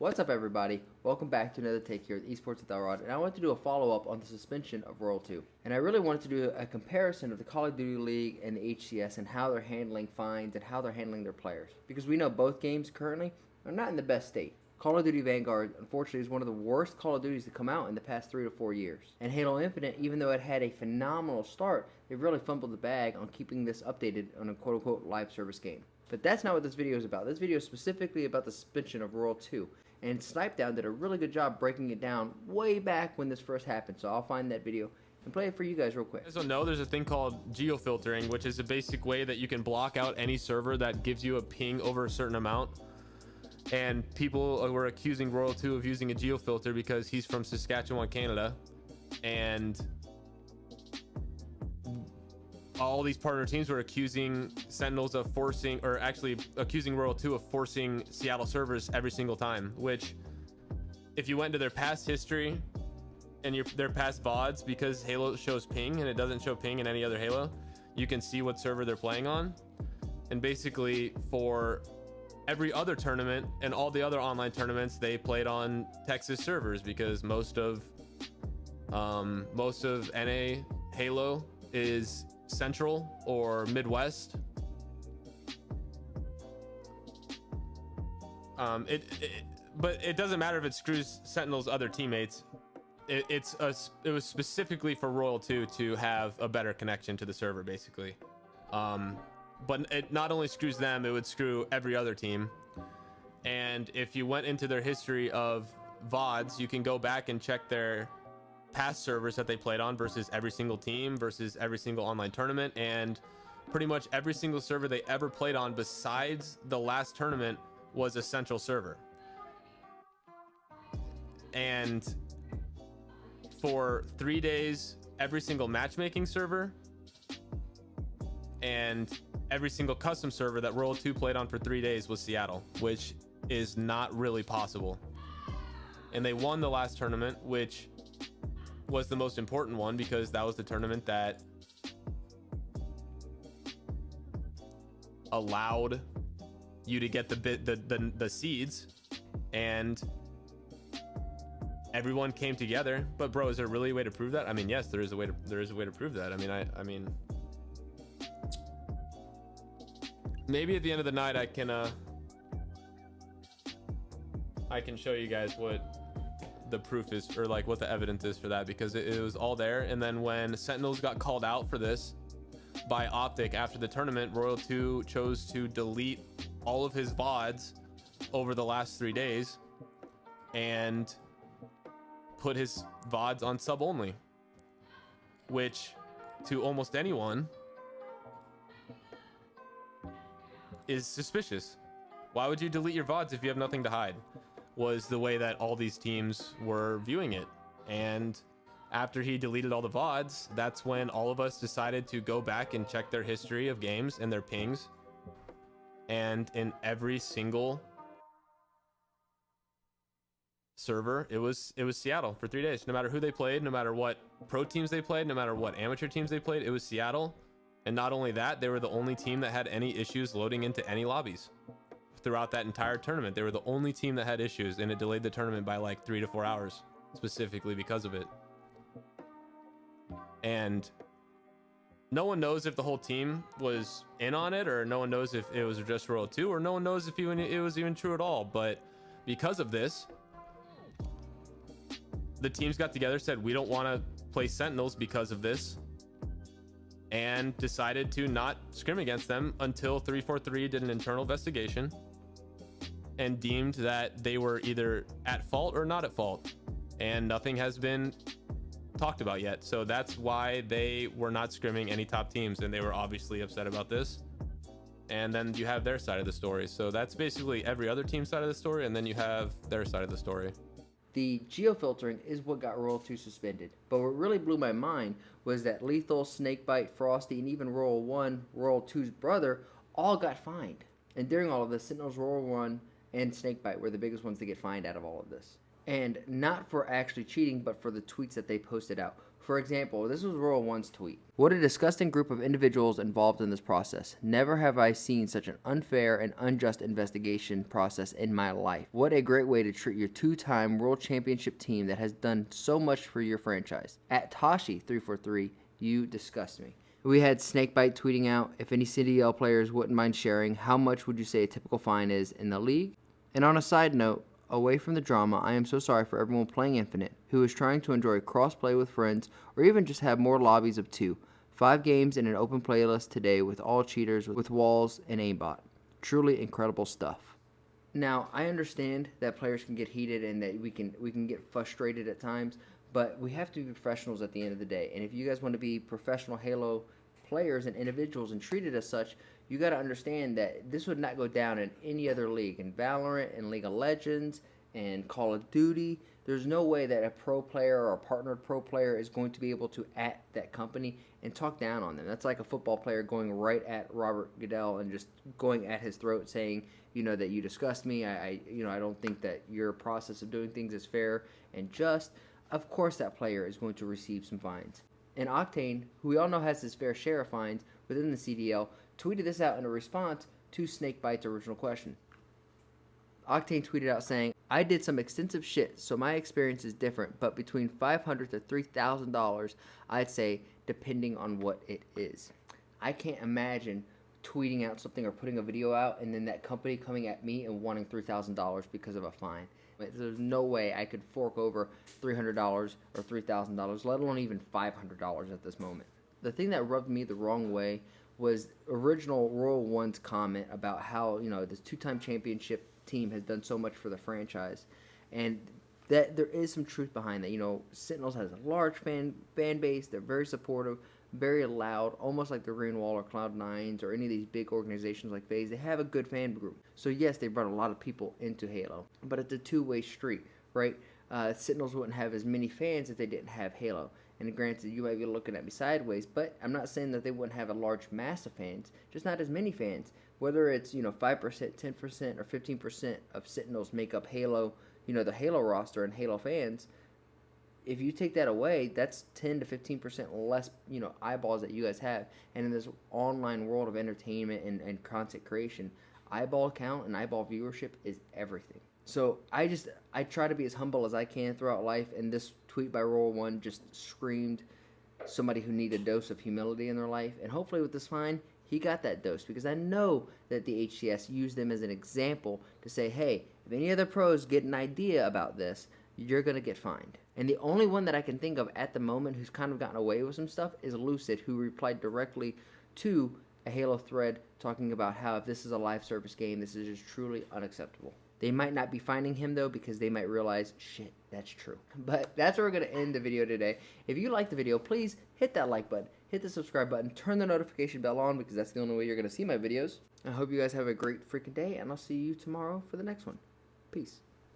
What's up, everybody? Welcome back to another take here at Esports with Elrod, and I want to do a follow-up on the suspension of Royal 2. And I really wanted to do a comparison of the Call of Duty League and the HCS and how they're handling fines and how they're handling their players. Because we know both games currently are not in the best state. Call of Duty Vanguard, unfortunately, is one of the worst Call of Duties to come out in the past 3 to 4 years. And Halo Infinite, even though it had a phenomenal start, they've really fumbled the bag on keeping this updated on a quote-unquote live service game. But that's not what this video is about. This video is specifically about the suspension of Royal 2. And Snipedown did a really good job breaking it down way back when this first happened. So I'll find that video and play it for you guys real quick. You guys don't know, there's a thing called geofiltering, which is a basic way that you can block out any server that gives you a ping over a certain amount. And people were accusing Royal 2 of using a geofilter because he's from Saskatchewan, Canada. And all these partner teams were accusing Sentinels of forcing, or actually accusing Royal 2 of forcing Seattle servers every single time, which if you went to their past history and their past VODs, because Halo shows ping and it doesn't show ping in any other Halo, you can see what server they're playing on. And basically for every other tournament and all the other online tournaments, they played on Texas servers because most of NA Halo is Central or Midwest. But it doesn't matter if it screws Sentinel's other teammates. It was specifically for Royal 2 to have a better connection to the server, basically. But it not only screws them, it would screw every other team. And if you went into their history of VODs, you can go back and check their past servers that they played on versus every single team versus every single online tournament, and pretty much every single server they ever played on besides the last tournament was a Central server. And for 3 days, every single matchmaking server and every single custom server that Royal 2 played on for 3 days was Seattle, which is not really possible. And they won the last tournament, which was the most important one because that was the tournament that allowed you to get the seeds, and everyone came together. But bro, is there really a way to prove that? I mean, yes, there is a way to prove that. I mean maybe at the end of the night I can show you guys what the proof is, or like what the evidence is for that, because it was all there. And then when Sentinels got called out for this by Optic after the tournament, Royal 2 chose to delete all of his VODs over the last 3 days and put his VODs on sub only, which to almost anyone is suspicious. Why would you delete your VODs if you have nothing to hide? Was the way that all these teams were viewing it. And after he deleted all the VODs, that's when all of us decided to go back and check their history of games and their pings. And in every single server, it was Seattle for 3 days. No matter who they played, no matter what pro teams they played, no matter what amateur teams they played, it was Seattle. And not only that, they were the only team that had any issues loading into any lobbies. Throughout that entire tournament, they were the only team that had issues, and it delayed the tournament by like 3 to 4 hours specifically because of it. And no one knows if the whole team was in on it, or no one knows if it was just Royal 2, or no one knows if it was even true at all. But because of this, the teams got together, said we don't want to play Sentinels because of this, and decided to not scrim against them until 343 did an internal investigation and deemed that they were either at fault or not at fault, and nothing has been talked about yet. So that's why they were not scrimming any top teams, and they were obviously upset about this. And then you have their side of the story. So that's basically every other team side of the story, and then you have their side of the story. The geofiltering is what got Royal 2 suspended. But what really blew my mind was that Lethal, Snakebite, Frosty, and even Royal 1, Royal 2's brother, all got fined. And during all of this, Sentinels, Royal 1, and Snakebite were the biggest ones to get fined out of all of this. And not for actually cheating, but for the tweets that they posted out. For example, this was Royal One's tweet. What a disgusting group of individuals involved in this process. Never have I seen such an unfair and unjust investigation process in my life. What a great way to treat your two-time World Championship team that has done so much for your franchise. At Tashi343, you disgust me. We had Snakebite tweeting out, if any CDL players wouldn't mind sharing, how much would you say a typical fine is in the league? And on a side note, away from the drama, I am so sorry for everyone playing Infinite who is trying to enjoy cross-play with friends or even just have more lobbies of 2. 5 games in an open playlist today with all cheaters with walls and aimbot. Truly incredible stuff. Now, I understand that players can get heated and that we can get frustrated at times, but we have to be professionals at the end of the day. And if you guys want to be professional Halo players and individuals and treated as such, you got to understand that this would not go down in any other league. In Valorant, in League of Legends, and Call of Duty, there's no way that a pro player or a partnered pro player is going to be able to at that company and talk down on them. That's like a football player going right at Robert Goodell and just going at his throat saying, that you disgust me. I don't think that your process of doing things is fair and just. Of course that player is going to receive some fines. And Octane, who we all know has his fair share of fines within the CDL, tweeted this out in a response to Snakebite's original question. Octane tweeted out saying, I did some extensive shit, so my experience is different, but between $500 to $3,000, I'd say, depending on what it is. I can't imagine tweeting out something or putting a video out and then that company coming at me and wanting $3,000 because of a fine. There's no way I could fork over $300 or $3,000, let alone even $500 at this moment. The thing that rubbed me the wrong way was original Royal One's comment about how, this 2-time championship team has done so much for the franchise. And that there is some truth behind that. Sentinels has a large fan base. They're very supportive, very loud, almost like the Green Wall or Cloud9s or any of these big organizations like FaZe. They have a good fan group. So yes, they brought a lot of people into Halo, but it's a two-way street, right? Sentinels wouldn't have as many fans if they didn't have Halo. And granted, you might be looking at me sideways, but I'm not saying that they wouldn't have a large mass of fans, just not as many fans. Whether it's 5%, 10%, or 15% of Sentinels make up Halo, the Halo roster and Halo fans. If you take that away, that's 10 to 15% less, eyeballs that you guys have. And in this online world of entertainment and content creation, eyeball count and eyeball viewership is everything. So I try to be as humble as I can throughout life, and this tweet by Royal One just screamed somebody who needed a dose of humility in their life. And hopefully with this fine, he got that dose, because I know that the HCS used them as an example to say, hey, if any other pros get an idea about this, you're going to get fined. And the only one that I can think of at the moment who's kind of gotten away with some stuff is Lucid, who replied directly to a Halo thread talking about how if this is a live service game, this is just truly unacceptable. They might not be finding him, though, because they might realize, shit, that's true. But that's where we're going to end the video today. If you liked the video, please hit that like button, hit the subscribe button, turn the notification bell on, because that's the only way you're going to see my videos. I hope you guys have a great freaking day, and I'll see you tomorrow for the next one. Peace.